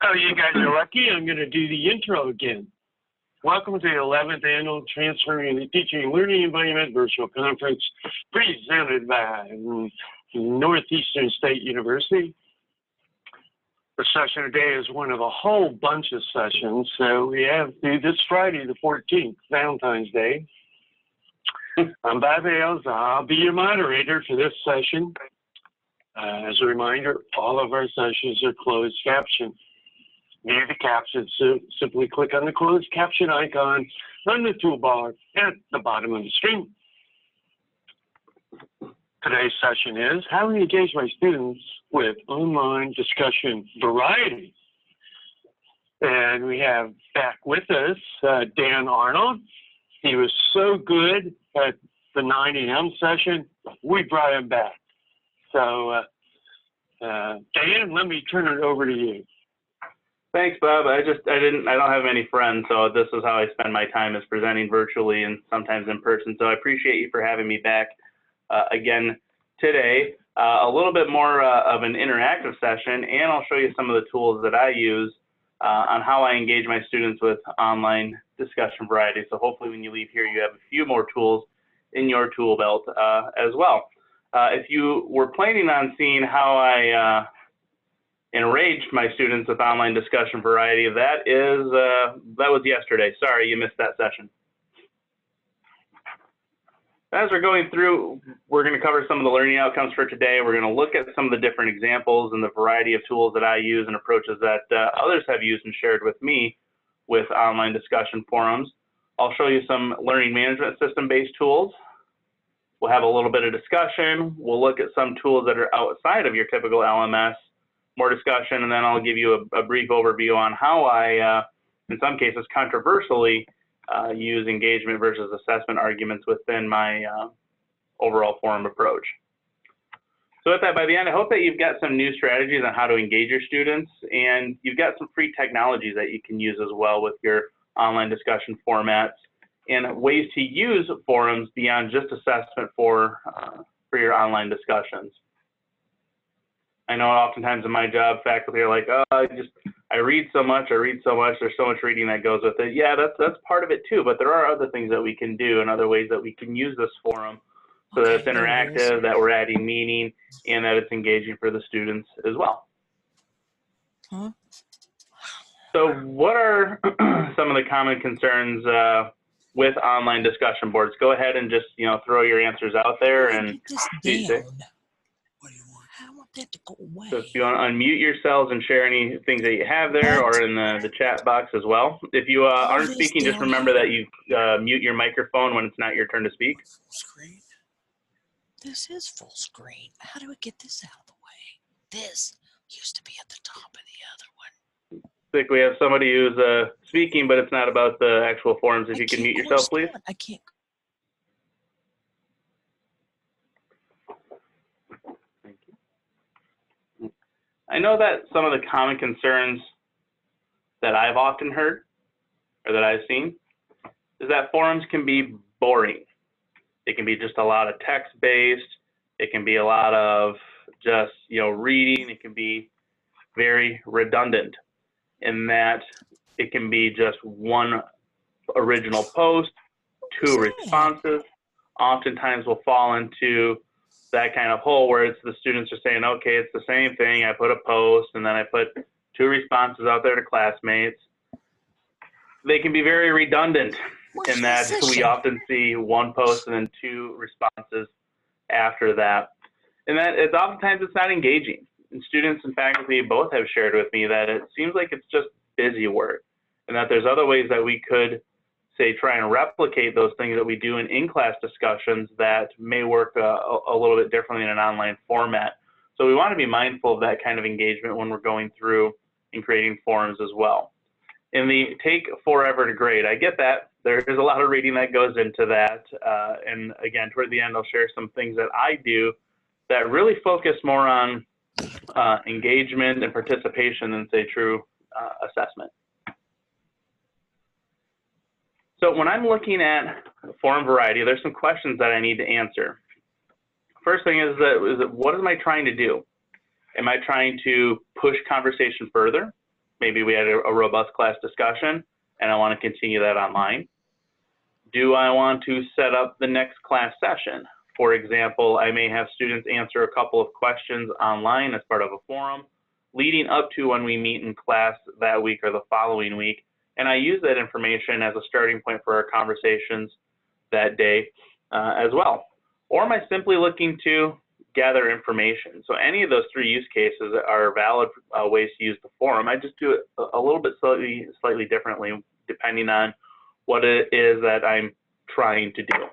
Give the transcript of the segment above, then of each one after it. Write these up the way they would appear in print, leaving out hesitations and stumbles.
Oh, you guys are lucky. I'm going to do the intro again. Welcome to the 11th Annual Transforming the Teaching and Learning Environment Virtual Conference presented by Northeastern State University. The session today is one of a whole bunch of sessions. So we have this Friday, the 14th, Valentine's Day. I'm Bob Hales. I'll be your moderator for this session. As a reminder, all of our sessions are closed caption. View the captions, so simply click on the closed caption icon on the toolbar at the bottom of the screen. Today's session is how to engage my students with online discussion variety. And we have back with us Dan Arnold. He was so good at the 9 a.m. session, we brought him back. So Dan, let me turn it over to you. Thanks, Bob. I don't have many friends, so this is how I spend my time, is presenting virtually and sometimes in person. So I appreciate you for having me back again today. A little bit more of an interactive session, and I'll show you some of the tools that I use on how I engage my students with online discussion variety. So hopefully when you leave here, you have a few more tools in your tool belt as well. If you were planning on seeing how I enraged my students with online discussion variety, that was yesterday. Sorry, you missed that session. As we're going through, we're going to cover some of the learning outcomes for today. We're going to look at some of the different examples and the variety of tools that I use and approaches that others have used and shared with me with online discussion forums. I'll show you some learning management system-based tools. We'll have a little bit of discussion. We'll look at some tools that are outside of your typical LMS, more discussion, and then I'll give you a brief overview on how I, in some cases controversially, use engagement versus assessment arguments within my overall forum approach. So with that, by the end, I hope that you've got some new strategies on how to engage your students, and you've got some free technologies that you can use as well with your online discussion formats, and ways to use forums beyond just assessment for your online discussions. I know oftentimes in my job, faculty are like, oh, I read so much, there's so much reading that goes with it. Yeah, that's part of it too, but there are other things that we can do and other ways that we can use this forum so that it's interactive, that we're adding meaning, and that it's engaging for the students as well. Huh? So what are some of the common concerns with online discussion boards? Go ahead and just, throw your answers out there and that to go away. So if you want to unmute yourselves and share any things that you have there, or in the chat box as well. If you aren't speaking, just remember that you mute your microphone when it's not your turn to speak. Full screen. This is full screen. How do we get this out of the way? This used to be at the top of the other one. I think we have somebody who's speaking, but it's not about the actual forums. If you can mute yourself, please. I can't. I know that some of the common concerns that I've often heard, or that I've seen, is that forums can be boring. It can be just a lot of text-based. It can be a lot of just, reading. It can be very redundant in that it can be just one original post, 2 responses. Oftentimes we'll fall into that kind of hole where it's the students are saying, okay, it's the same thing. I put a post and then I put 2 responses out there to classmates. They can be very redundant in that we often see 1 post and then 2 responses after that. And that it's oftentimes it's not engaging. And students and faculty both have shared with me that it seems like it's just busy work, and that there's other ways that we could try and replicate those things that we do in in-class discussions that may work a little bit differently in an online format. So we want to be mindful of that kind of engagement when we're going through and creating forums as well. In the take forever to grade, I get that. There's a lot of reading that goes into that. And again, toward the end, I'll share some things that I do that really focus more on engagement and participation than, true assessment. So when I'm looking at forum variety, there's some questions that I need to answer. First thing is that what am I trying to do? Am I trying to push conversation further? maybe we had a robust class discussion and I want to continue that online. Do I want to set up the next class session? For example, I may have students answer a couple of questions online as part of a forum leading up to when we meet in class that week or the following week. And I use that information as a starting point for our conversations that day as well. Or am I simply looking to gather information? So any of those three use cases are valid ways to use the forum. I just do it a little bit slightly differently depending on what it is that I'm trying to do.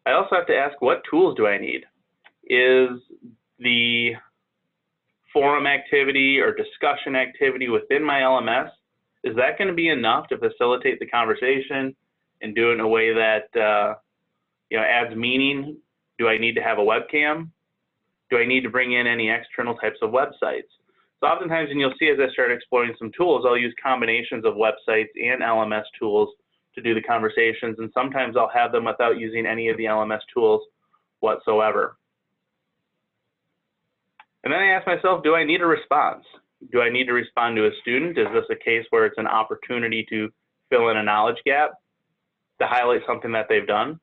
I also have to ask, what tools do I need? Is the forum activity or discussion activity within my LMS, is that going to be enough to facilitate the conversation and do it in a way that adds meaning? Do I need to have a webcam? Do I need to bring in any external types of websites? So oftentimes, and you'll see as I start exploring some tools, I'll use combinations of websites and LMS tools to do the conversations, and sometimes I'll have them without using any of the LMS tools whatsoever. And then I ask myself, do I need a response? Do I need to respond to a student? Is this a case where it's an opportunity to fill in a knowledge gap, to highlight something that they've done?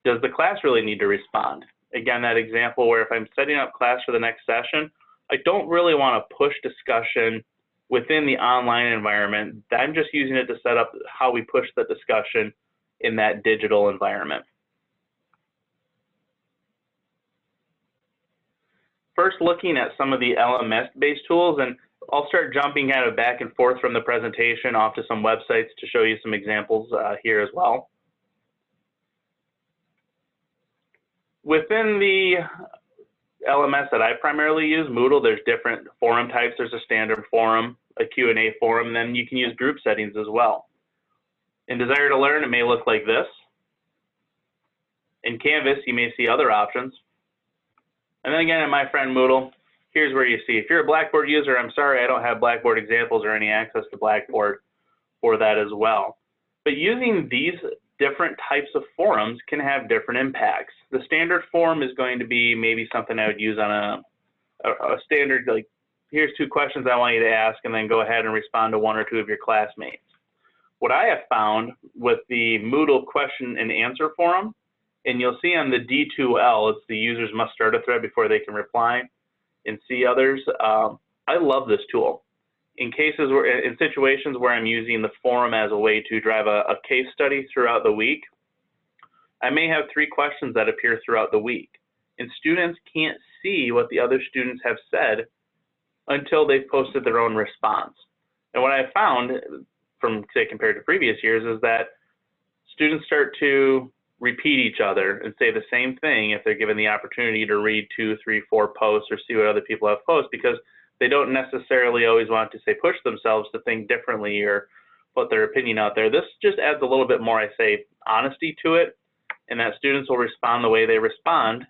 Does the class really need to respond? Again, that example where if I'm setting up class for the next session, I don't really want to push discussion within the online environment. I'm just using it to set up how we push the discussion in that digital environment. First, looking at some of the LMS-based tools, and I'll start jumping kind of back and forth from the presentation off to some websites to show you some examples here as well. Within the LMS that I primarily use, Moodle, there's different forum types. There's a standard forum, a Q&A forum, and then you can use group settings as well. In Desire to Learn, it may look like this. In Canvas, you may see other options. And then again, in My Friend Moodle, here's where you see, if you're a Blackboard user, I'm sorry I don't have Blackboard examples or any access to Blackboard for that as well. But using these different types of forums can have different impacts. The standard forum is going to be maybe something I would use on a standard, like, here's 2 questions I want you to ask, and then go ahead and respond to 1 or 2 of your classmates. What I have found with the Moodle question and answer forum, and you'll see on the D2L, it's the users must start a thread before they can reply and see others. I love this tool. In situations where I'm using the forum as a way to drive a case study throughout the week, I may have 3 questions that appear throughout the week, and students can't see what the other students have said until they've posted their own response. And what I've found from, say, compared to previous years, is that students start to repeat each other and say the same thing if they're given the opportunity to read 2, 3, 4 posts or see what other people have posted, because they don't necessarily always want to, say, push themselves to think differently or put their opinion out there. This just adds a little bit more, I say, honesty to it, and that students will respond the way they respond.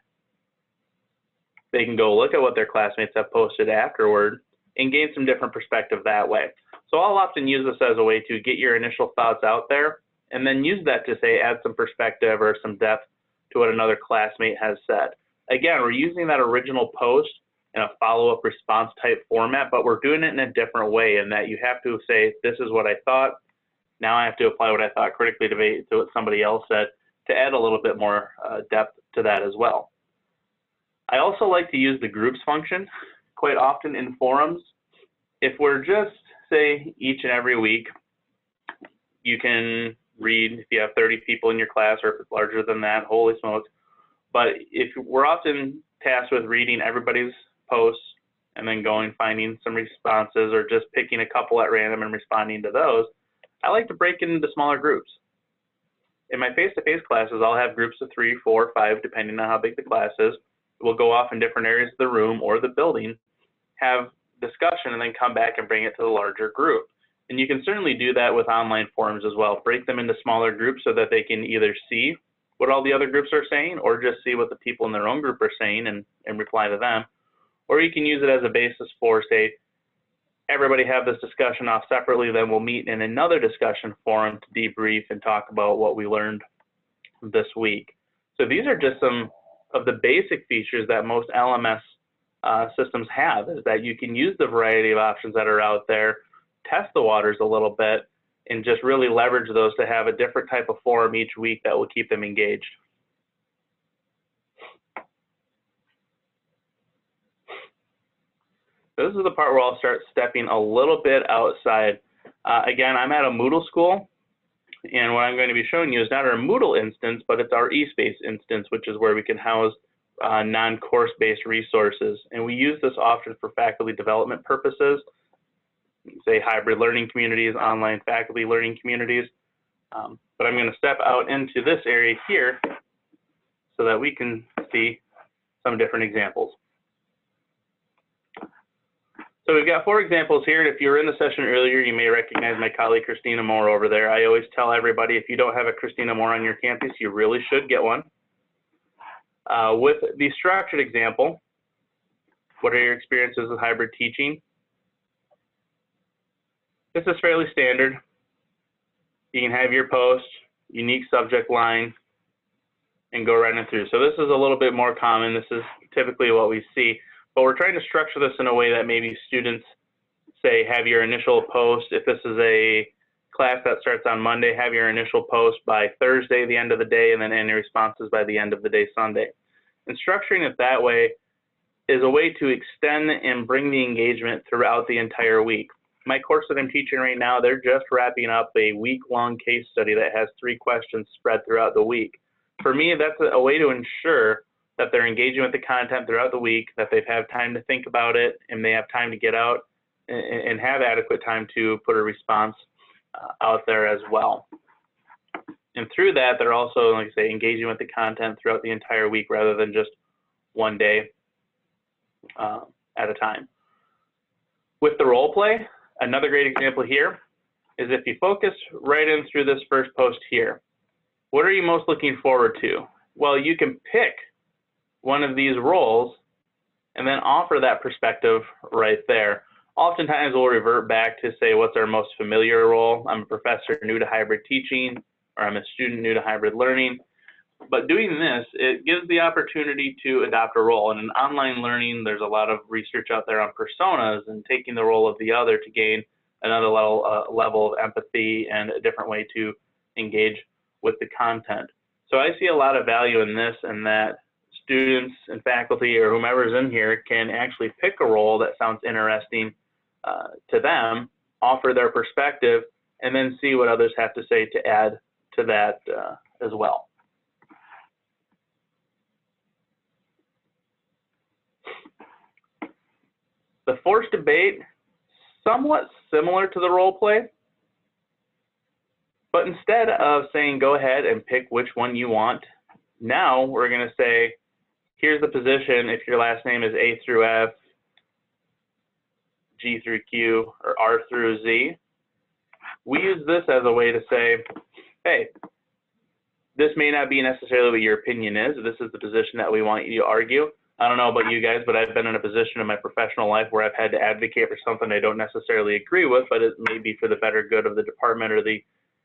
They can go look at what their classmates have posted afterward and gain some different perspective that way. So I'll often use this as a way to get your initial thoughts out there and then use that to, say, add some perspective or some depth to what another classmate has said. Again, we're using that original post in a follow-up response type format, but we're doing it in a different way in that you have to say, this is what I thought. Now I have to apply what I thought critically to what somebody else said to add a little bit more depth to that as well. I also like to use the groups function quite often in forums. If we're just, say, each and every week, you can read, if you have 30 people in your class, or if it's larger than that, holy smokes. But if we're often tasked with reading everybody's posts and then going, finding some responses, or just picking a couple at random and responding to those, I like to break it into smaller groups. In my face-to-face classes, I'll have groups of 3, 4, 5, depending on how big the class is. We'll go off in different areas of the room or the building, have discussion, and then come back and bring it to the larger group. And you can certainly do that with online forums as well. Break them into smaller groups so that they can either see what all the other groups are saying, or just see what the people in their own group are saying and reply to them. Or you can use it as a basis for, say, everybody have this discussion off separately, then we'll meet in another discussion forum to debrief and talk about what we learned this week. So these are just some of the basic features that most LMS systems have, is that you can use the variety of options that are out there, test the waters a little bit, and just really leverage those to have a different type of forum each week that will keep them engaged. So this is the part where I'll start stepping a little bit outside. Again, I'm at a Moodle school, and what I'm going to be showing you is not our Moodle instance, but it's our eSpace instance, which is where we can house non-course-based resources. And we use this often for faculty development purposes, say hybrid learning communities, online faculty learning communities. But I'm going to step out into this area here so that we can see some different examples. So we've got 4 examples here. If you were in the session earlier, you may recognize my colleague Christina Moore over there. I always tell everybody, if you don't have a Christina Moore on your campus, you really should get one. With the structured example, what are your experiences with hybrid teaching? This is fairly standard. You can have your post, unique subject line, and go right in through. So this is a little bit more common. This is typically what we see. But we're trying to structure this in a way that maybe students say have your initial post. If this is a class that starts on Monday, have your initial post by Thursday, the end of the day, and then any responses by the end of the day, Sunday. And structuring it that way is a way to extend and bring the engagement throughout the entire week. My course that I'm teaching right now, they're just wrapping up a week-long case study that has 3 questions spread throughout the week. For me, that's a way to ensure that they're engaging with the content throughout the week, that they've had time to think about it, and they have time to get out and have adequate time to put a response out there as well. And through that, they're also, like I say, engaging with the content throughout the entire week rather than just one day at a time. With the role play, another great example here is if you focus right in through this first post here, what are you most looking forward to? Well, you can pick one of these roles and then offer that perspective right there. Oftentimes we'll revert back to say, what's our most familiar role? I'm a professor new to hybrid teaching, or I'm a student new to hybrid learning. But doing this, it gives the opportunity to adopt a role. And in online learning, there's a lot of research out there on personas and taking the role of the other to gain another level of empathy and a different way to engage with the content. So I see a lot of value in this, and that students and faculty or whomever's in here can actually pick a role that sounds interesting to them, offer their perspective, and then see what others have to say to add to that as well. The forced debate, somewhat similar to the role play, but instead of saying go ahead and pick which one you want, now we're going to say, here's the position if your last name is A through F, G through Q, or R through Z. We use this as a way to say, hey, this may not be necessarily what your opinion is. This is the position that we want you to argue. I don't know about you guys, but I've been in a position in my professional life where I've had to advocate for something I don't necessarily agree with, but it may be for the better good of the department or the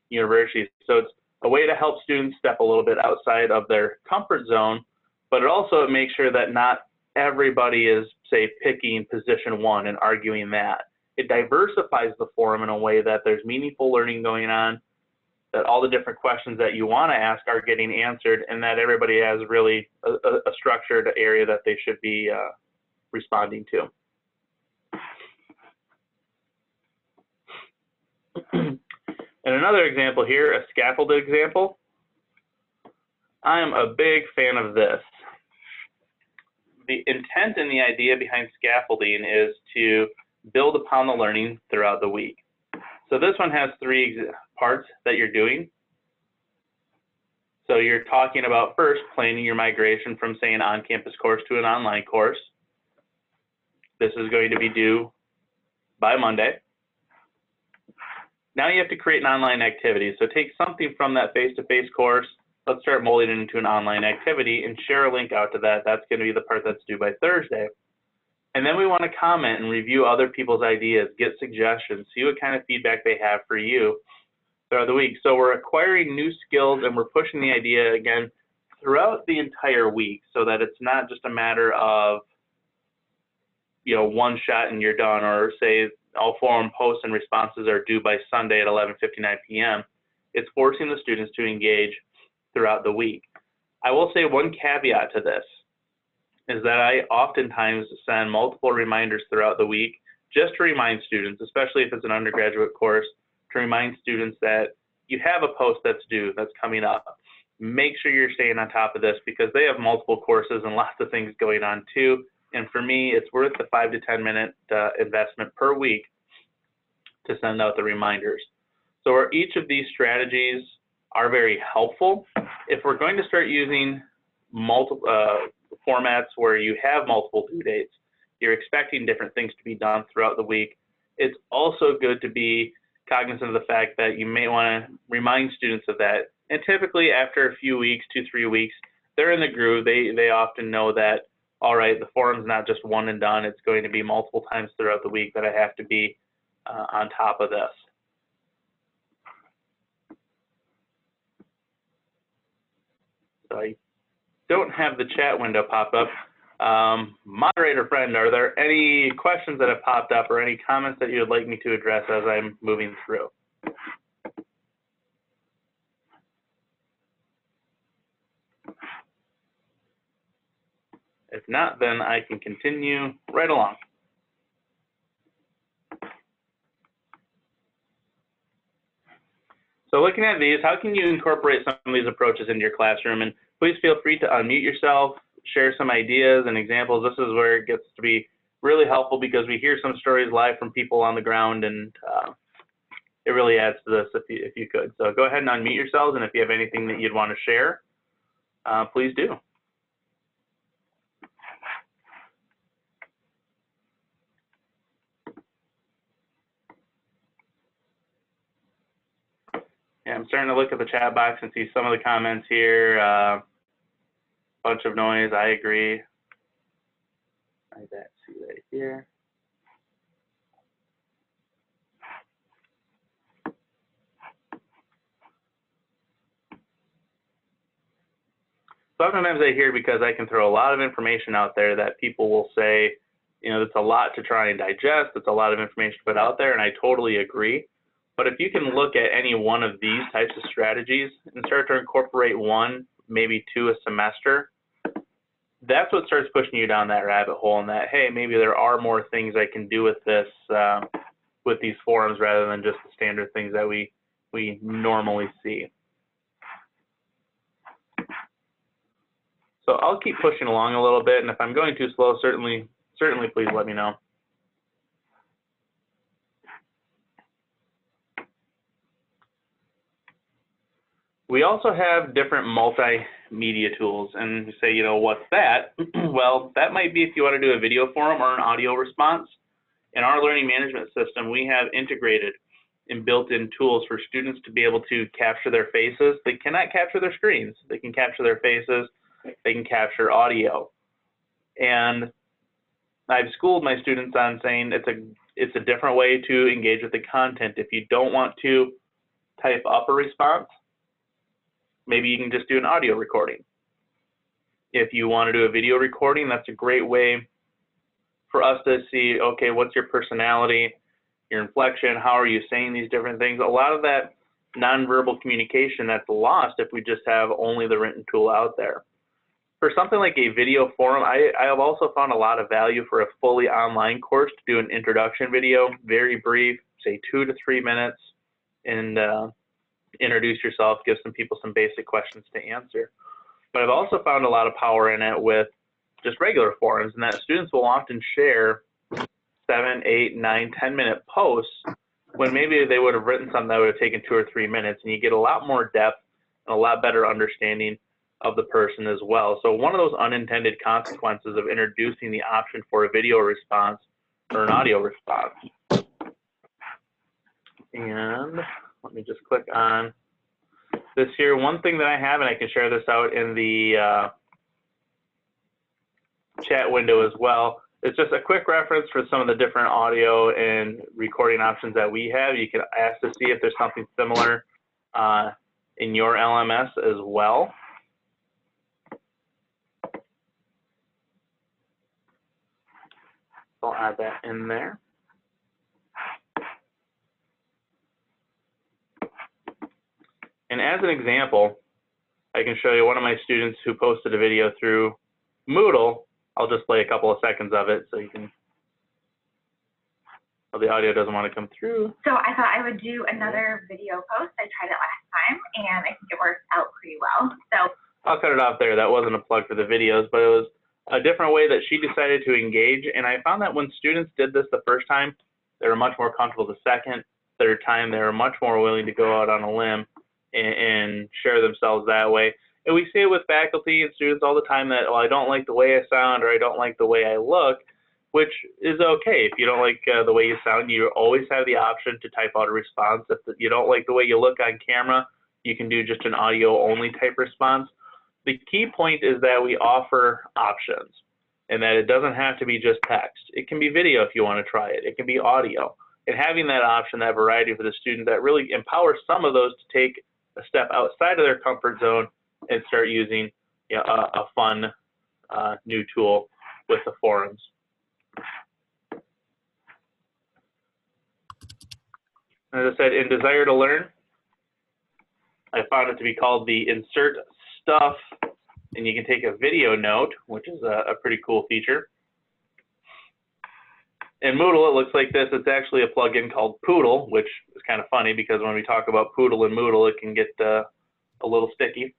university. So it's a way to help students step a little bit outside of their comfort zone, but it also makes sure that not everybody is, say, picking position 1 and arguing that. It diversifies the forum in a way that there's meaningful learning going on, that all the different questions that you want to ask are getting answered, and that everybody has really a structured area that they should be responding to. And another example here, a scaffolded example. I am a big fan of this. The intent and the idea behind scaffolding is to build upon the learning throughout the week. So this one has 3 parts that you're doing. So you're talking about first planning your migration from, say, an on-campus course to an online course. This is going to be due by Monday. Now you have to create an online activity. So take something from that face-to-face course. Let's start molding it into an online activity and share a link out to that. That's going to be the part that's due by Thursday. And then we want to comment and review other people's ideas, get suggestions, see what kind of feedback they have for you throughout the week. So we're acquiring new skills, and we're pushing the idea again throughout the entire week, so that it's not just a matter of one shot and you're done, or say all forum posts and responses are due by Sunday at 11:59 p.m. It's forcing the students to engage throughout the week. I will say one caveat to this is that I oftentimes send multiple reminders throughout the week just to remind students, especially if it's an undergraduate course, to remind students that you have a post that's due, that's coming up. Make sure you're staying on top of this because they have multiple courses and lots of things going on too. And for me, it's worth the 5 to 10 minute investment per week to send out the reminders. So each of these strategies are very helpful. If we're going to start using multiple formats where you have multiple due dates, you're expecting different things to be done throughout the week, it's also good to be cognizant of the fact that you may want to remind students of that. And typically after a few weeks, 2-3 weeks, they're in the groove. They often know that, all right, the forum's not just one and done. It's going to be multiple times throughout the week that I have to be on top of this. So I don't have the chat window pop up. Moderator friend, are there any questions that have popped up or any comments that you would like me to address as I'm moving through? If not, then I can continue right along. So looking at these, how can you incorporate some of these approaches into your classroom? And please feel free to unmute yourself, share some ideas and examples. This is where it gets to be really helpful because we hear some stories live from people on the ground, and it really adds to this if you could. So go ahead and unmute yourselves, and if you have anything that you'd want to share, please do. Yeah, I'm starting to look at the chat box and see some of the comments here. Bunch of noise, I agree. I see right here. Sometimes I hear, because I can throw a lot of information out there, that people will say, it's a lot to try and digest, it's a lot of information to put out there, and I totally agree. But if you can look at any one of these types of strategies and start to incorporate one, maybe 2 a semester, that's what starts pushing you down that rabbit hole, and that, hey, maybe there are more things I can do with this, with these forums rather than just the standard things that we normally see. So I'll keep pushing along a little bit, and if I'm going too slow, certainly please let me know. We also have different multimedia tools, and you say, what's that? Well, that might be if you want to do a video forum or an audio response. In our learning management system, we have integrated and built-in tools for students to be able to capture their faces. They cannot capture their screens. They can capture their faces. They can capture audio. And I've schooled my students on saying it's a different way to engage with the content. If you don't want to type up a response, maybe you can just do an audio recording. If you want to do a video recording, that's a great way for us to see, okay, what's your personality, your inflection, how are you saying these different things? A lot of that nonverbal communication that's lost if we just have only the written tool out there. For something like a video forum, I have also found a lot of value for a fully online course to do an introduction video, very brief, say 2 to 3 minutes, and introduce yourself, give some people some basic questions to answer. But I've also found a lot of power in it with just regular forums, and that students will often share 7, 8, 9, 10-minute posts when maybe they would have written something that would have taken 2 or 3 minutes, and you get a lot more depth and a lot better understanding of the person as well. So one of those unintended consequences of introducing the option for a video response or an audio response. And let me just click on this here. One thing that I have, and I can share this out in the chat window as well, it's just a quick reference for some of the different audio and recording options that we have. You can ask to see if there's something similar in your LMS as well. So I'll add that in there. And as an example, I can show you one of my students who posted a video through Moodle. I'll just play a couple of seconds of it so you can, well, the audio doesn't want to come through. So I thought I would do another video post. I tried it last time and I think it worked out pretty well. So I'll cut it off there. That wasn't a plug for the videos, but it was a different way that she decided to engage. And I found that when students did this the first time, they were much more comfortable the second, third time. They were much more willing to go out on a limb and share themselves that way. And we see it with faculty and students all the time that, well, I don't like the way I sound or I don't like the way I look, which is okay. If you don't like the way you sound, you always have the option to type out a response. If you don't like the way you look on camera, you can do just an audio only type response. The key point is that we offer options and that it doesn't have to be just text. It can be video if you want to try it. It can be audio. And having that option, that variety for the student, that really empowers some of those to take a step outside of their comfort zone and start using a fun new tool with the forums. As I said, in Desire to Learn, I found it to be called the Insert Stuff, and you can take a video note, which is a pretty cool feature. In Moodle, it looks like this. It's actually a plugin called Poodle, which is kind of funny because when we talk about Poodle and Moodle, it can get a little sticky.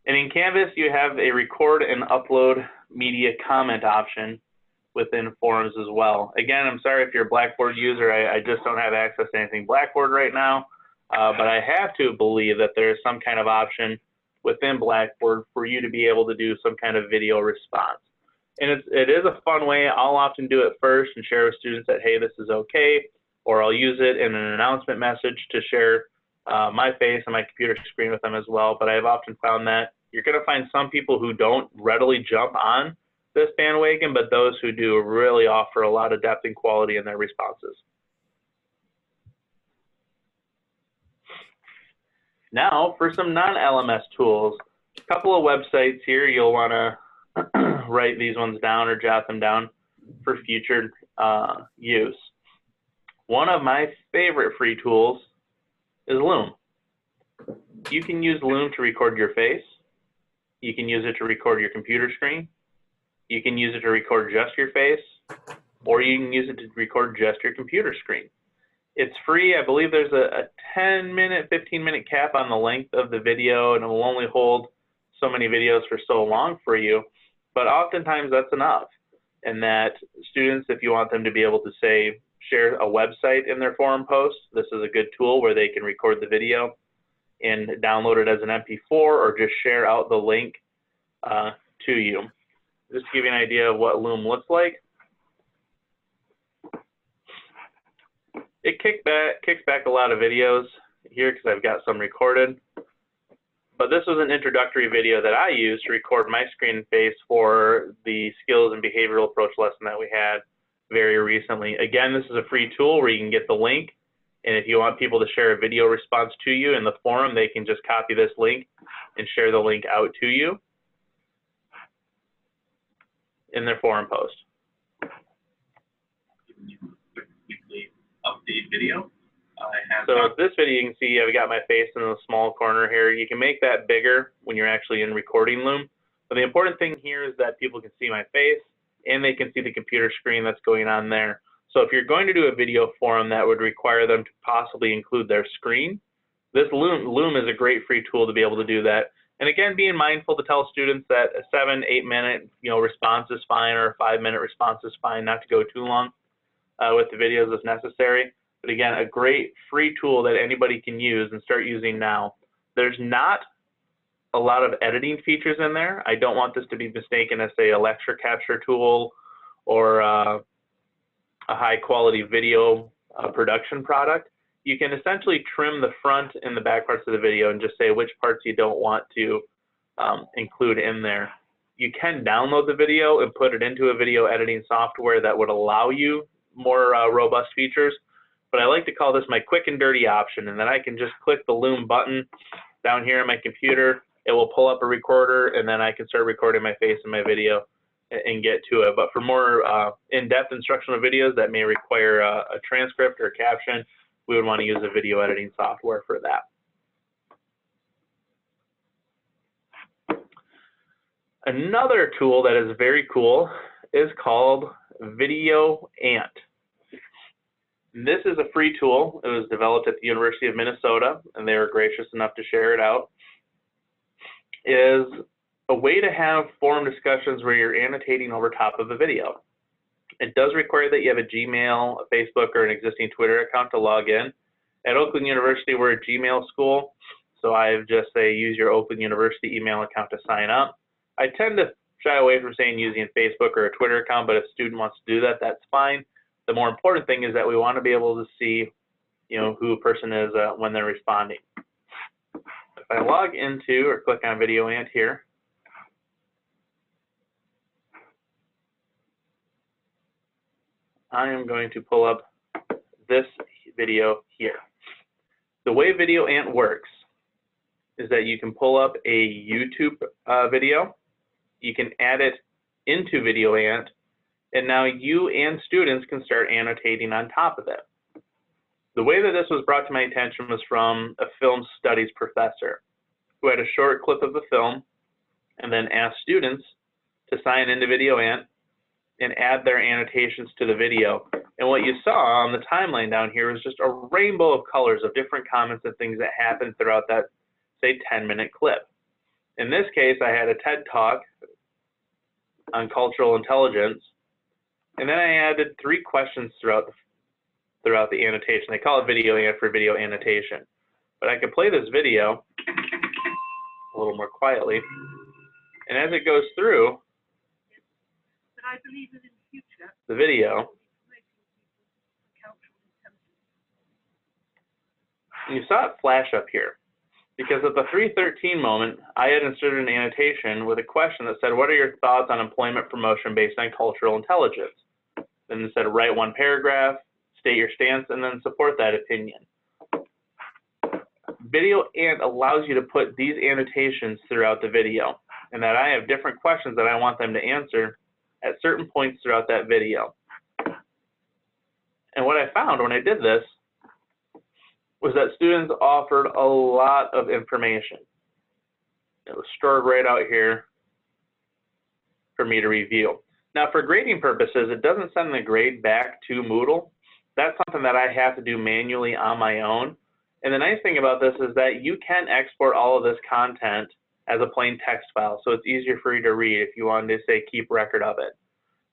And in Canvas, you have a record and upload media comment option within forums as well. Again, I'm sorry if you're a Blackboard user. I just don't have access to anything Blackboard right now, but I have to believe that there's some kind of option within Blackboard for you to be able to do some kind of video response. And it is a fun way. I'll often do it first and share with students that, hey, this is okay, or I'll use it in an announcement message to share my face and my computer screen with them as well. But I've often found that you're going to find some people who don't readily jump on this bandwagon, but those who do really offer a lot of depth and quality in their responses. Now for some non-LMS tools, a couple of websites here you'll want to write these ones down or jot them down for future use. One of my favorite free tools is Loom. You can use Loom to record your face. You can use it to record your computer screen. You can use it to record just your face, or you can use it to record just your computer screen. It's free. I believe there's a 10-minute, 15-minute cap on the length of the video, and it will only hold so many videos for so long for you. But oftentimes that's enough. And that students, if you want them to be able to say, share a website in their forum post, this is a good tool where they can record the video and download it as an MP4 or just share out the link to you. Just to give you an idea of what Loom looks like. It kicks back a lot of videos here because I've got some recorded. But this was an introductory video that I used to record my screen and face for the skills and behavioral approach lesson that we had very recently. Again, this is a free tool where you can get the link. And if you want people to share a video response to you in the forum, they can just copy this link and share the link out to you in their forum post. Weekly update video. So this video, you can see I've got my face in the small corner here. You can make that bigger when you're actually in recording Loom. But the important thing here is that people can see my face and they can see the computer screen that's going on there. So if you're going to do a video forum that would require them to possibly include their screen, this Loom is a great free tool to be able to do that. And again, being mindful to tell students that a 7, 8-minute response is fine, or a 5-minute response is fine, not to go too long with the videos if necessary. But again, a great free tool that anybody can use and start using now. There's not a lot of editing features in there. I don't want this to be mistaken as, say, a lecture capture tool or a high quality video production product. You can essentially trim the front and the back parts of the video and just say which parts you don't want to include in there. You can download the video and put it into a video editing software that would allow you more robust features. But I like to call this my quick and dirty option, and then I can just click the Loom button down here on my computer. It will pull up a recorder, and then I can start recording my face and my video and get to it. But for more in-depth instructional videos that may require a transcript or a caption, we would want to use a video editing software for that. Another tool that is very cool is called VideoAnt. This is a free tool. It was developed at the University of Minnesota, and they were gracious enough to share it out. It is a way to have forum discussions where you're annotating over top of a video. It does require that you have a Gmail, a Facebook, or an existing Twitter account to log in. At Oakland University, we're a Gmail school, so I just say use your Oakland University email account to sign up. I tend to shy away from saying using a Facebook or a Twitter account, but if a student wants to do that, that's fine. The more important thing is that we want to be able to see, who a person is when they're responding. If I log into or click on VideoAnt here, I am going to pull up this video here. The way VideoAnt works is that you can pull up a YouTube video, you can add it into VideoAnt, and now you and students can start annotating on top of it. The way that this was brought to my attention was from a film studies professor who had a short clip of the film and then asked students to sign into VideoAnt and add their annotations to the video. And what you saw on the timeline down here was just a rainbow of colors of different comments and things that happened throughout that, say, 10-minute clip. In this case, I had a TED Talk on cultural intelligence, and then I added 3 questions throughout the annotation. They call it VideoAnt for video annotation. But I could play this video a little more quietly, and as it goes through the video, you saw it flash up here, because at the 3:13 moment, I had inserted an annotation with a question that said, what are your thoughts on employment promotion based on cultural intelligence? Then it said, write 1 paragraph, state your stance, and then support that opinion. VideoAnt allows you to put these annotations throughout the video, and that I have different questions that I want them to answer at certain points throughout that video. And what I found when I did this was that students offered a lot of information. It was stored right out here for me to review. Now, for grading purposes, it doesn't send the grade back to Moodle. That's something that I have to do manually on my own. And the nice thing about this is that you can export all of this content as a plain text file, so it's easier for you to read if you wanted to, say, keep record of it.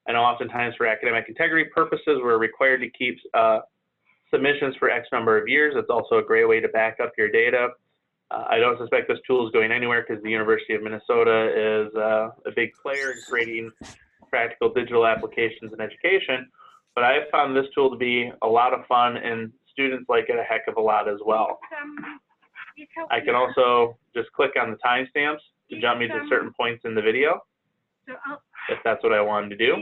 I know oftentimes for academic integrity purposes, we're required to keep submissions for X number of years. It's also a great way to back up your data. I don't suspect this tool is going anywhere because the University of Minnesota is a big player in creating practical digital applications in education, but I have found this tool to be a lot of fun, and students like it a heck of a lot as well. I can also just click on the timestamps to jump me to certain points in the video, if that's what I wanted to do.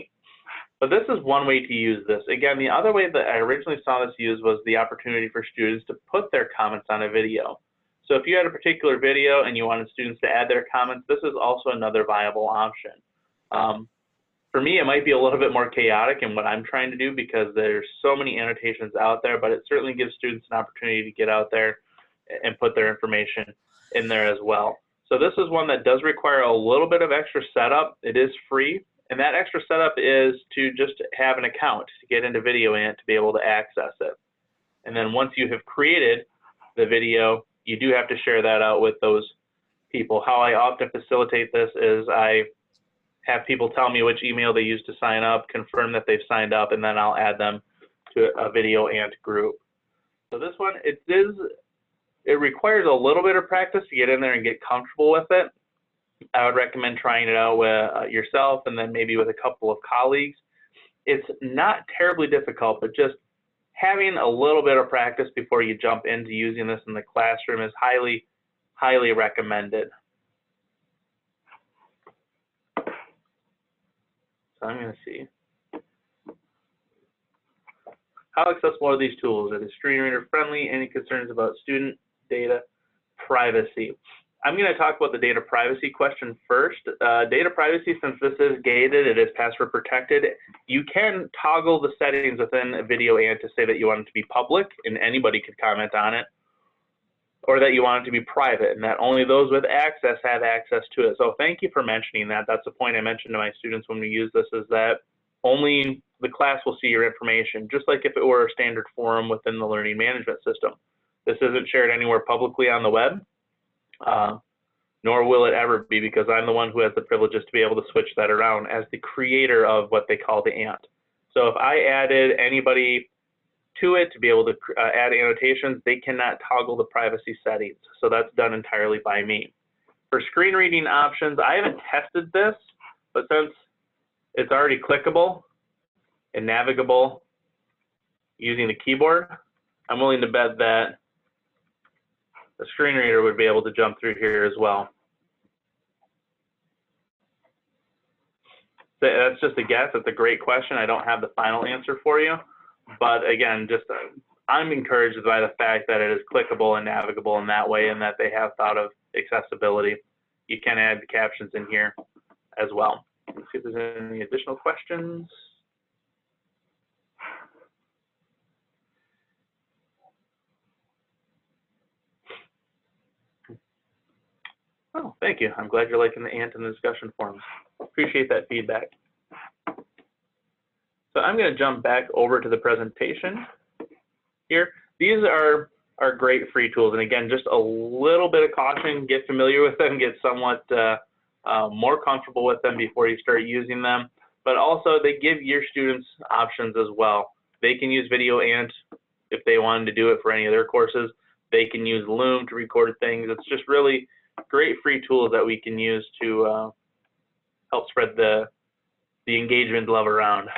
But this is one way to use this. Again, the other way that I originally saw this used was the opportunity for students to put their comments on a video. So if you had a particular video and you wanted students to add their comments, this is also another viable option. For me, it might be a little bit more chaotic in what I'm trying to do because there's so many annotations out there, but it certainly gives students an opportunity to get out there and put their information in there as well. So this is one that does require a little bit of extra setup. It is free, and that extra setup is to just have an account to get into VideoAnt to be able to access it. And then once you have created the video, you do have to share that out with those people. How I often facilitate this is I have people tell me which email they use to sign up, confirm that they've signed up, and then I'll add them to a VideoAnt group. So this one, it requires a little bit of practice to get in there and get comfortable with it. I would recommend trying it out with yourself and then maybe with a couple of colleagues. It's not terribly difficult, but just having a little bit of practice before you jump into using this in the classroom is highly, highly recommended. So I'm going to see. How accessible are these tools? Are they screen reader friendly? Any concerns about student data privacy? I'm going to talk about the data privacy question first. Data privacy, since this is gated, it is password protected, you can toggle the settings within a video and to say that you want it to be public and anybody could comment on it, or that you want it to be private and that only those with access have access to it. So thank you for mentioning that. That's the point I mentioned to my students when we use this, is that only the class will see your information, just like if it were a standard forum within the learning management system. This isn't shared anywhere publicly on the web. Nor will it ever be, because I'm the one who has the privileges to be able to switch that around as the creator of what they call the ANT. So if I added anybody to it to be able to add annotations, they cannot toggle the privacy settings. So that's done entirely by me. For screen reading options, I haven't tested this, but since it's already clickable and navigable using the keyboard, I'm willing to bet that the screen reader would be able to jump through here as well. That's just a guess. It's a great question. I don't have the final answer for you. But again, just I'm encouraged by the fact that it is clickable and navigable in that way, and that they have thought of accessibility. You can add the captions in here as well. Let's see if there's any additional questions. Oh, thank you. I'm glad you're liking the ANT and the discussion forums. Appreciate that feedback. So I'm going to jump back over to the presentation here. These are great free tools. And again, just a little bit of caution, get familiar with them, get somewhat more comfortable with them before you start using them. But also they give your students options as well. They can use Video ANT if they wanted to do it for any of their courses. They can use Loom to record things. It's just really great free tools that we can use to help spread the engagement love around.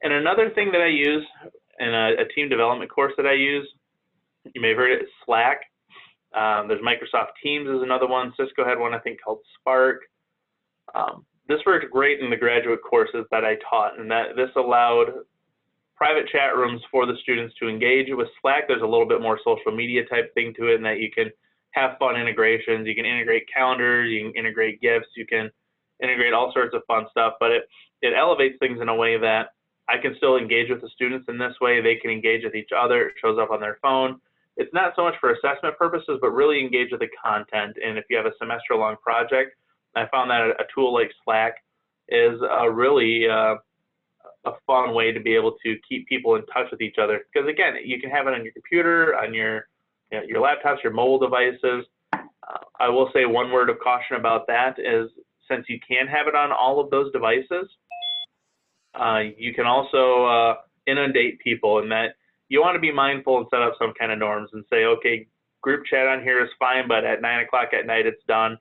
And another thing that I use in a team development course that I use, you may have heard it, is Slack. There's Microsoft Teams is another one. Cisco had one, I think, called Spark. This worked great in the graduate courses that I taught, and that this allowed private chat rooms for the students to engage. With Slack, there's a little bit more social media type thing to it, and that you can have fun integrations. You can integrate calendars, you can integrate gifts, you can integrate all sorts of fun stuff, but it elevates things in a way that I can still engage with the students in this way. They can engage with each other. It shows up on their phone. It's not so much for assessment purposes, but really engage with the content. And if you have a semester-long project, I found that a tool like Slack is a really a fun way to be able to keep people in touch with each other. Because again, you can have it on your computer, on your laptops, your mobile devices. I will say one word of caution about that is, since you can have it on all of those devices, you can also inundate people, in that you want to be mindful and set up some kind of norms and say, okay, group chat on here is fine, but at 9 o'clock at night it's done.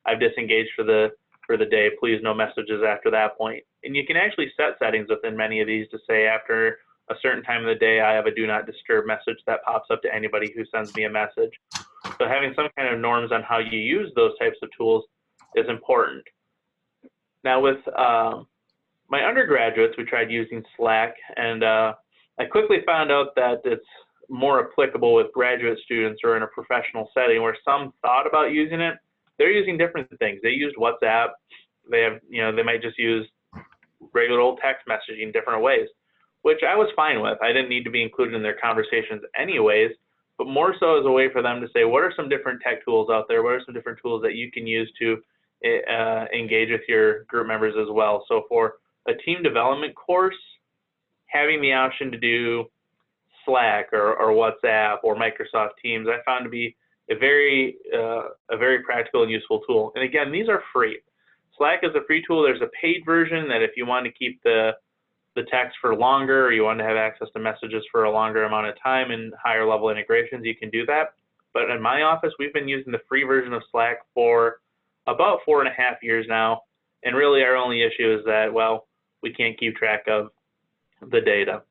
I've disengaged for the day. Please, no messages after that point. And you can actually set settings within many of these to say, after a certain time of the day, I have a do not disturb message that pops up to anybody who sends me a message. So having some kind of norms on how you use those types of tools is important. Now with my undergraduates, we tried using Slack, and I quickly found out that it's more applicable with graduate students or in a professional setting where some thought about using it. They're using different things. They used WhatsApp. They have, they might just use regular old text messaging different ways, which I was fine with. I didn't need to be included in their conversations anyways, but more so as a way for them to say, what are some different tech tools out there? What are some different tools that you can use to engage with your group members as well? So for a team development course, having the option to do Slack or WhatsApp or Microsoft Teams, I found to be a very practical and useful tool. And again, these are free. Slack is a free tool. There's a paid version that if you want to keep the text for longer, or you want to have access to messages for a longer amount of time and higher level integrations, you can do that. But in my office, we've been using the free version of Slack for about 4.5 years now. And really our only issue is that, well, we can't keep track of the data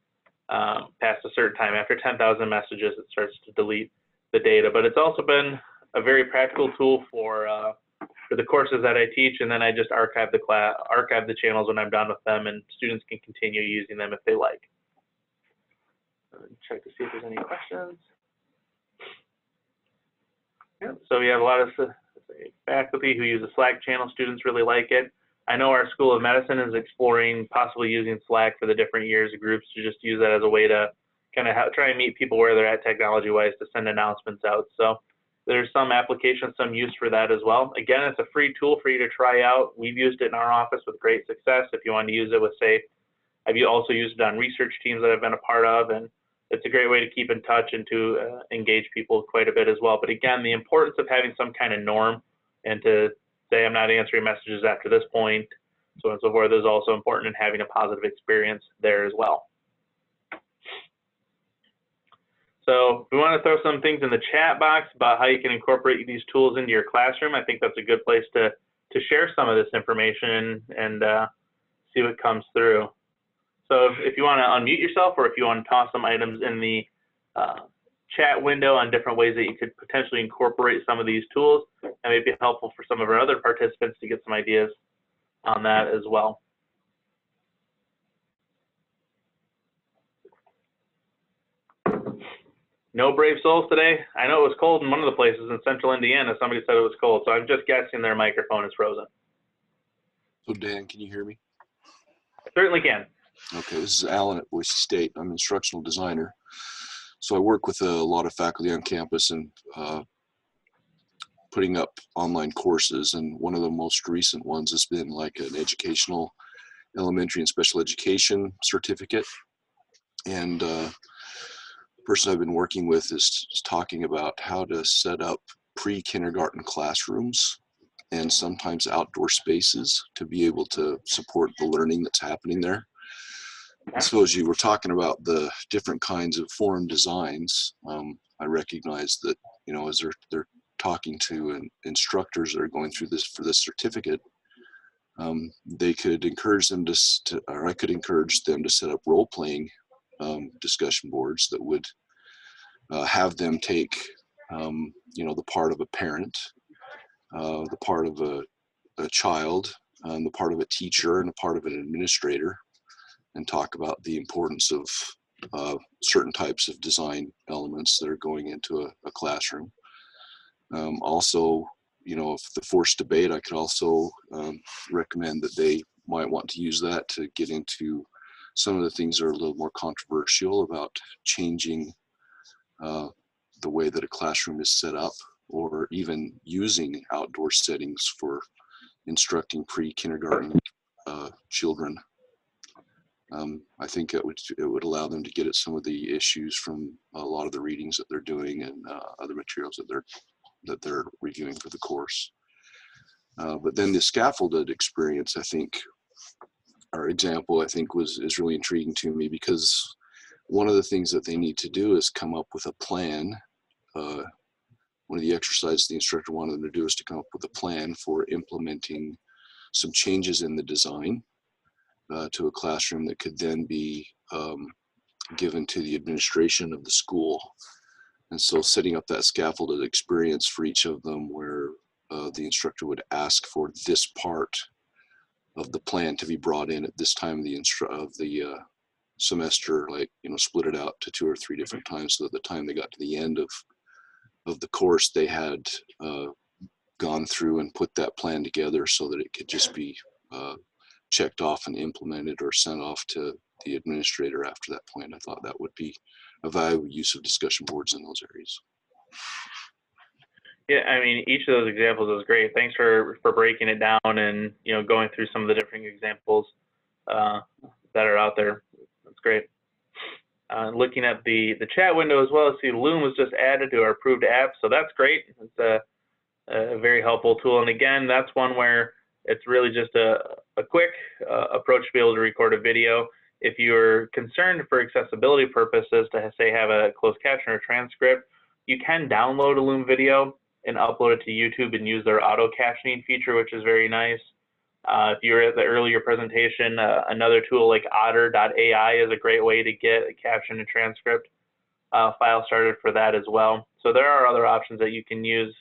past a certain time. After 10,000 messages, it starts to delete the data. But it's also been a very practical tool for the courses that I teach, and then I just archive the channels when I'm done with them, and students can continue using them if they like. Check to see if there's any questions. Yeah, so we have a lot of faculty who use the Slack channel. Students really like it. I know our School of Medicine is exploring possibly using Slack for the different years of groups to just use that as a way to kind of try and meet people where they're at technology-wise to send announcements out. So there's some application, some use for that as well. Again, it's a free tool for you to try out. We've used it in our office with great success. If you want to use it with, say, I've also used it on research teams that I've been a part of, and it's a great way to keep in touch and to engage people quite a bit as well. But again, the importance of having some kind of norm and to say I'm not answering messages after this point, so on and so forth, is also important in having a positive experience there as well. So we want to throw some things in the chat box about how you can incorporate these tools into your classroom. I think that's a good place to share some of this information and see what comes through. So if you want to unmute yourself, or if you want to toss some items in the chat window on different ways that you could potentially incorporate some of these tools, and may be helpful for some of our other participants to get some ideas on that as well. No brave souls today. I know it was cold in one of the places in central Indiana. Somebody said it was cold, so I'm just guessing their microphone is frozen. So Dan, can you hear me? I certainly can. Okay, this is Alan at Boise State. I'm an instructional designer. So I work with a lot of faculty on campus and putting up online courses. And one of the most recent ones has been like an educational elementary and special education certificate. And the person I've been working with is talking about how to set up pre-kindergarten classrooms and sometimes outdoor spaces to be able to support the learning that's happening there. I suppose you were talking about the different kinds of forum designs. I recognize that, you know, as they're talking to instructors that are going through this for this certificate, they could encourage them or I could encourage them to set up role-playing discussion boards that would have them take, you know, the part of a parent, the part of a child, the part of a teacher, and a part of an administrator, and talk about the importance of certain types of design elements that are going into a classroom. Also, you know, if the forced debate, I could also recommend that they might want to use that to get into some of the things that are a little more controversial about changing the way that a classroom is set up, or even using outdoor settings for instructing pre-kindergarten children. I think it would allow them to get at some of the issues from a lot of the readings that they're doing and other materials that they're reviewing for the course. But then the scaffolded experience, I think, our example, I think is really intriguing to me, because one of the things that they need to do is come up with a plan. One of the exercises the instructor wanted them to do is to come up with a plan for implementing some changes in the design to a classroom that could then be given to the administration of the school. And so setting up that scaffolded experience for each of them, where the instructor would ask for this part of the plan to be brought in at this time of the semester, like, you know, split it out to 2 or 3 different times, so that the time they got to the end of the course, they had gone through and put that plan together so that it could just be checked off and implemented or sent off to the administrator after that point. I thought that would be a valuable use of discussion boards in those areas. Yeah, I mean, each of those examples is great. Thanks for breaking it down and, you know, going through some of the different examples that are out there. That's great. Looking at the chat window as well, see Loom was just added to our approved app, so that's great. It's a very helpful tool. And again, that's one where it's really just a quick approach to be able to record a video. If you're concerned for accessibility purposes to, say, have a closed caption or transcript, you can download a Loom video and upload it to YouTube and use their auto captioning feature, which is very nice. If you were at the earlier presentation, another tool like Otter.ai is a great way to get a caption and transcript file started for that as well. So there are other options that you can use,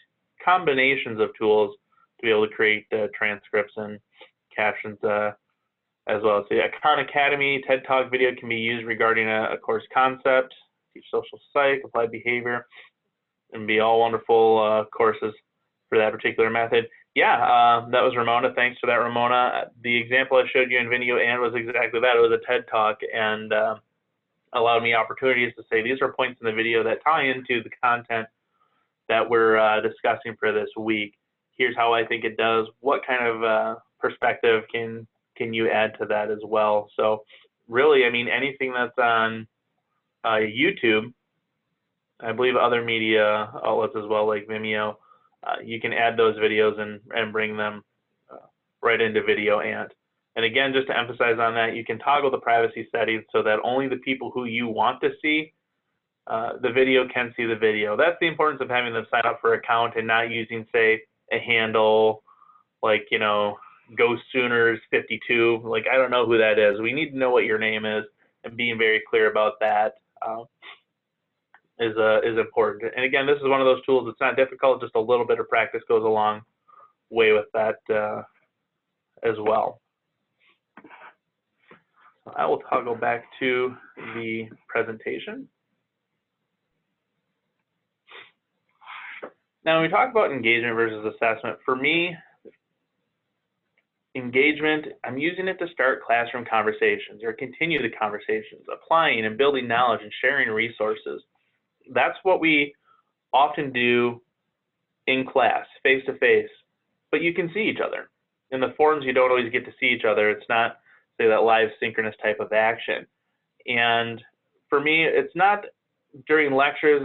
combinations of tools to be able to create transcripts and captions as well. So Khan Academy TED Talk video can be used regarding a course concept, teach social psych, applied behavior. and be all wonderful courses for that particular method. Yeah, that was Ramona. Thanks for that, Ramona. The example I showed you in video and was exactly that. It was a TED Talk and allowed me opportunities to say these are points in the video that tie into the content that we're discussing for this week. Here's how I think it does. What kind of perspective can you add to that as well? So really, I mean, anything that's on YouTube, I believe other media outlets as well, like Vimeo, you can add those videos and bring them right into Video Ant. And again, just to emphasize on that, you can toggle the privacy settings so that only the people who you want to see the video can see the video. That's the importance of having them sign up for an account and not using, say, a handle like, you know, Go Sooners 52. Like, I don't know who that is. We need to know what your name is, and being very clear about that is important. And again, this is one of those tools. It's not difficult. Just a little bit of practice goes a long way with that as well. So I will toggle back to the presentation. Now, when we talk about engagement versus assessment, for me, engagement, I'm using it to start classroom conversations or continue the conversations, applying and building knowledge and sharing resources. That's what we often do in class, face-to-face, but you can see each other. In the forums, you don't always get to see each other. It's not, say, that live synchronous type of action. And for me, it's not during lectures,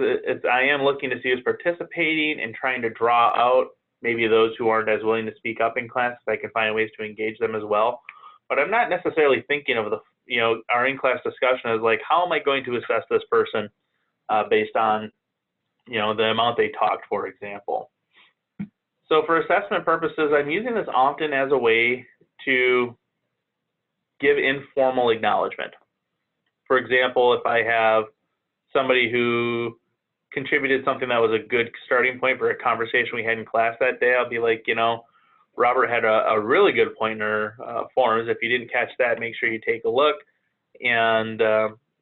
I am looking to see who's participating and trying to draw out maybe those who aren't as willing to speak up in class, if I can find ways to engage them as well. But I'm not necessarily thinking of the, you know, our in-class discussion as like, how am I going to assess this person based on, you know, the amount they talked, for example. So for assessment purposes, I'm using this often as a way to give informal acknowledgement. For example, if I have somebody who contributed something that was a good starting point for a conversation we had in class that day, I'll be like, you know, Robert had a really good point in our forums. If you didn't catch that, make sure you take a look and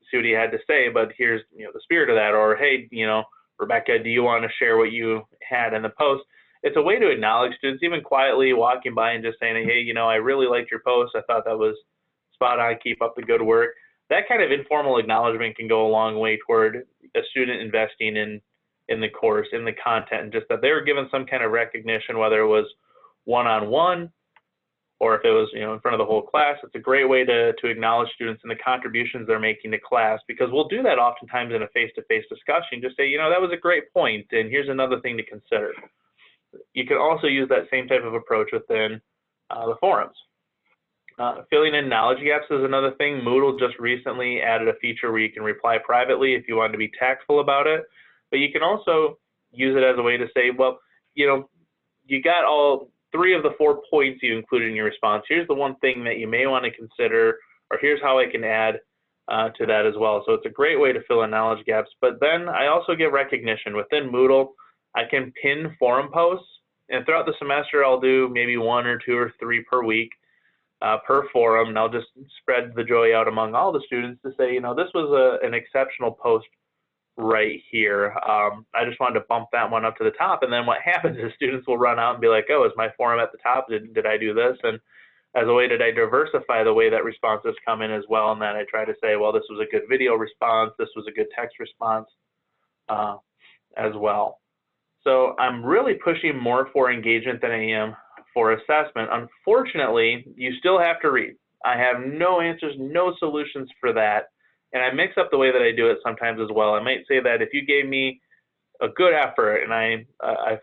see what he had to say. But here's, you know, the spirit of that. Or, hey, you know, Rebecca, do you want to share what you had in the post? It's a way to acknowledge students, even quietly walking by and just saying, hey, you know, I really liked your post. I thought that was spot on. Keep up the good work. That kind of informal acknowledgement can go a long way toward a student investing in the course, in the content, and just that they were given some kind of recognition, whether it was one-on-one or if it was, you know, in front of the whole class. It's a great way to acknowledge students and the contributions they're making to class, because we'll do that oftentimes in a face-to-face discussion. Just say, you know, that was a great point, and here's another thing to consider. You can also use that same type of approach within the forums. Filling in knowledge gaps is another thing. Moodle just recently added a feature where you can reply privately if you want to be tactful about it. But you can also use it as a way to say, well, you know, you got all 3 of the 4 points you included in your response. Here's the one thing that you may want to consider, or here's how I can add to that as well. So it's a great way to fill in knowledge gaps. But then I also get recognition. Within Moodle, I can pin forum posts. And throughout the semester, I'll do maybe 1 or 2 or 3 per week. Per forum, and I'll just spread the joy out among all the students to say, you know, this was an exceptional post right here. I just wanted to bump that one up to the top, and then what happens is students will run out and be like, oh, is my forum at the top? Did I do this? And as a way to diversify the way that responses come in as well, and then I try to say, well, this was a good video response, this was a good text response as well. So I'm really pushing more for engagement than I am for assessment. Unfortunately, you still have to read. I have no answers, no solutions for that. And I mix up the way that I do it sometimes as well. I might say that if you gave me a good effort and I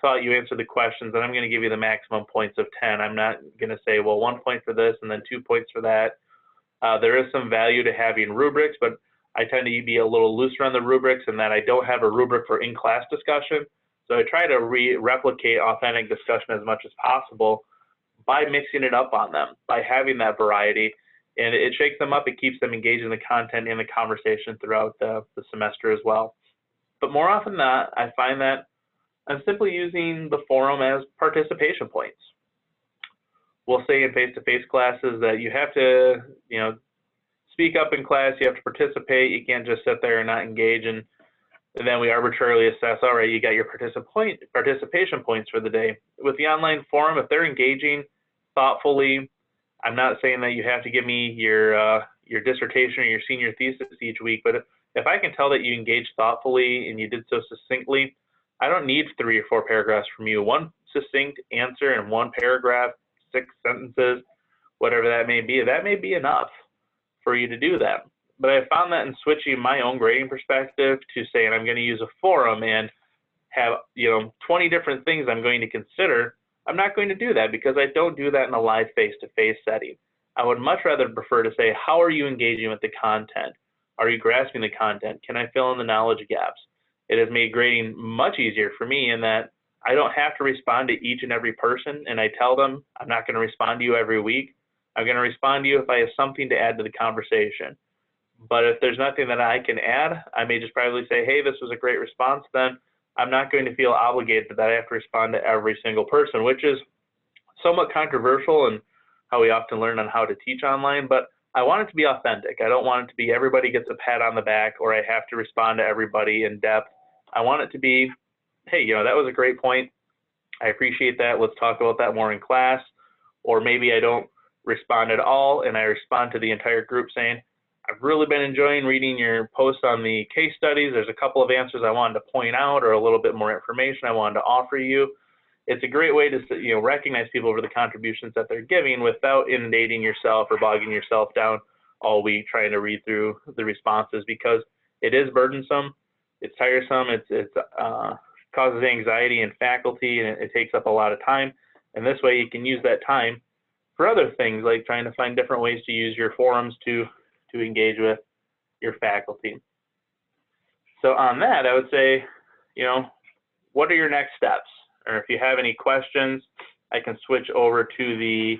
thought you answered the questions, then I'm going to give you the maximum points of 10. I'm not going to say, well, 1 point for this and then 2 points for that. There is some value to having rubrics, but I tend to be a little looser on the rubrics in that I don't have a rubric for in-class discussion. So I try to replicate authentic discussion as much as possible by mixing it up on them, by having that variety. And it shakes them up, it keeps them engaged in the content and the conversation throughout the semester as well. But more often than not, I find that I'm simply using the forum as participation points. We'll say in face-to-face classes that you have to, you know, speak up in class, you have to participate, you can't just sit there and not engage. And And then we arbitrarily assess, all right, you got your participation points for the day. With the online forum, if they're engaging thoughtfully, I'm not saying that you have to give me your dissertation or your senior thesis each week, but if I can tell that you engaged thoughtfully and you did so succinctly, I don't need 3 or 4 paragraphs from you. One succinct answer in 1 paragraph, 6 sentences, whatever that may be enough for you to do that. But I found that in switching my own grading perspective to saying I'm going to use a forum and have 20 different things I'm going to consider, I'm not going to do that because I don't do that in a live face-to-face setting. I would much rather prefer to say, how are you engaging with the content? Are you grasping the content? Can I fill in the knowledge gaps? It has made grading much easier for me in that I don't have to respond to each and every person, and I tell them I'm not going to respond to you every week. I'm going to respond to you if I have something to add to the conversation. But if there's nothing that I can add, I may just probably say, hey, this was a great response. Then I'm not going to feel obligated that I have to respond to every single person, which is somewhat controversial in how we often learn on how to teach online. But I want it to be authentic. I don't want it to be everybody gets a pat on the back or I have to respond to everybody in depth. I want it to be, hey, that was a great point. I appreciate that. Let's talk about that more in class. Or maybe I don't respond at all and I respond to the entire group saying, I've really been enjoying reading your post on the case studies. There's a couple of answers I wanted to point out or a little bit more information I wanted to offer you. It's a great way to recognize people for the contributions that they're giving without inundating yourself or bogging yourself down all week trying to read through the responses, because it is burdensome, it's tiresome, it causes anxiety in faculty, and it takes up a lot of time. And this way you can use that time for other things like trying to find different ways to use your forums to engage with your faculty. So on that, I would say, what are your next steps? Or if you have any questions, I can switch over to the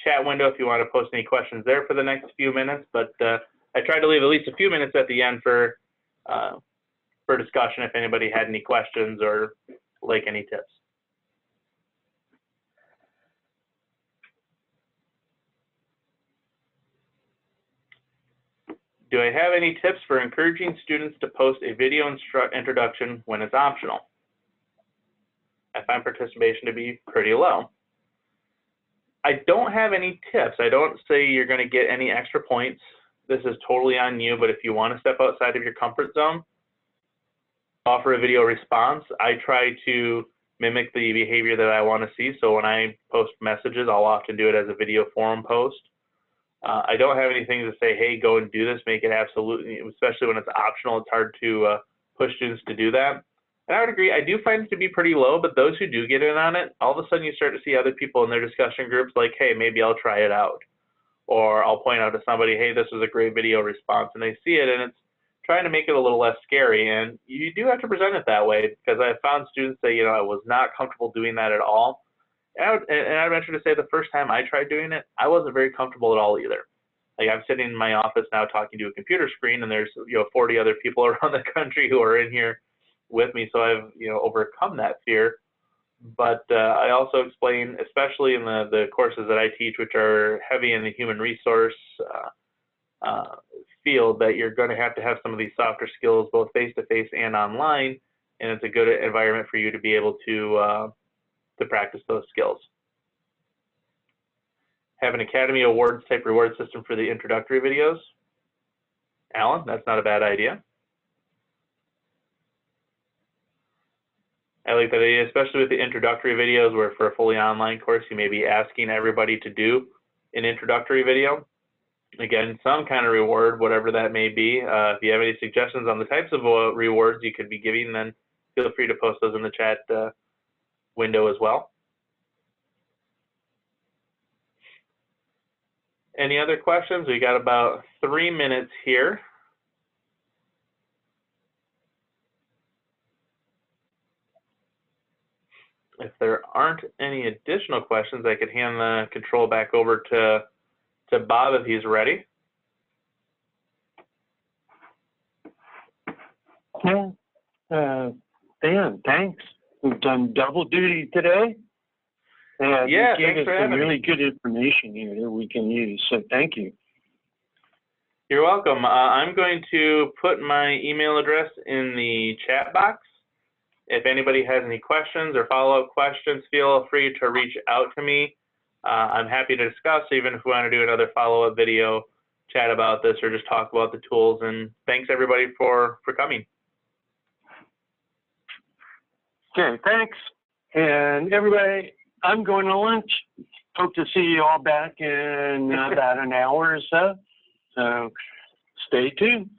chat window if you want to post any questions there for the next few minutes. But I tried to leave at least a few minutes at the end for discussion if anybody had any questions or like any tips. Do I have any tips for encouraging students to post a video introduction when it's optional? I find participation to be pretty low. I don't have any tips. I don't say you're going to get any extra points. This is totally on you, but if you want to step outside of your comfort zone, offer a video response. I try to mimic the behavior that I want to see. So when I post messages, I'll often do it as a video forum post. I don't have anything to say, hey, go and do this, make it absolutely, especially when it's optional, it's hard to push students to do that. And I would agree, I do find it to be pretty low, but those who do get in on it, all of a sudden you start to see other people in their discussion groups like, hey, maybe I'll try it out. Or I'll point out to somebody, hey, this was a great video response, and they see it, and it's trying to make it a little less scary. And you do have to present it that way, because I found students say, I was not comfortable doing that at all. And I venture to say the first time I tried doing it, I wasn't very comfortable at all either. Like I'm sitting in my office now talking to a computer screen, and there's 40 other people around the country who are in here with me, so I've overcome that fear. But I also explain, especially in the courses that I teach, which are heavy in the human resource field, that you're going to have some of these softer skills both face-to-face and online, and it's a good environment for you to be able to practice those skills. Have an Academy Awards type reward system for the introductory videos. Alan, that's not a bad idea. I like that idea, especially with the introductory videos, where for a fully online course, you may be asking everybody to do an introductory video. Again, some kind of reward, whatever that may be. If you have any suggestions on the types of rewards you could be giving, then feel free to post those in the chat window as well. Any other questions? We got about 3 minutes here. If there aren't any additional questions, I could hand the control back over to Bob if he's ready. Yeah, Dan, thanks. We've done double duty today. And yeah, you gave thanks us for some having really me. good information here that we can use, so thank you. You're welcome. I'm going to put my email address in the chat box. If anybody has any questions or follow-up questions, feel free to reach out to me. I'm happy to discuss, even if we want to do another follow-up video, chat about this, or just talk about the tools. And thanks everybody for coming. Okay, thanks. And everybody, I'm going to lunch. Hope to see you all back in about an hour or so. So stay tuned.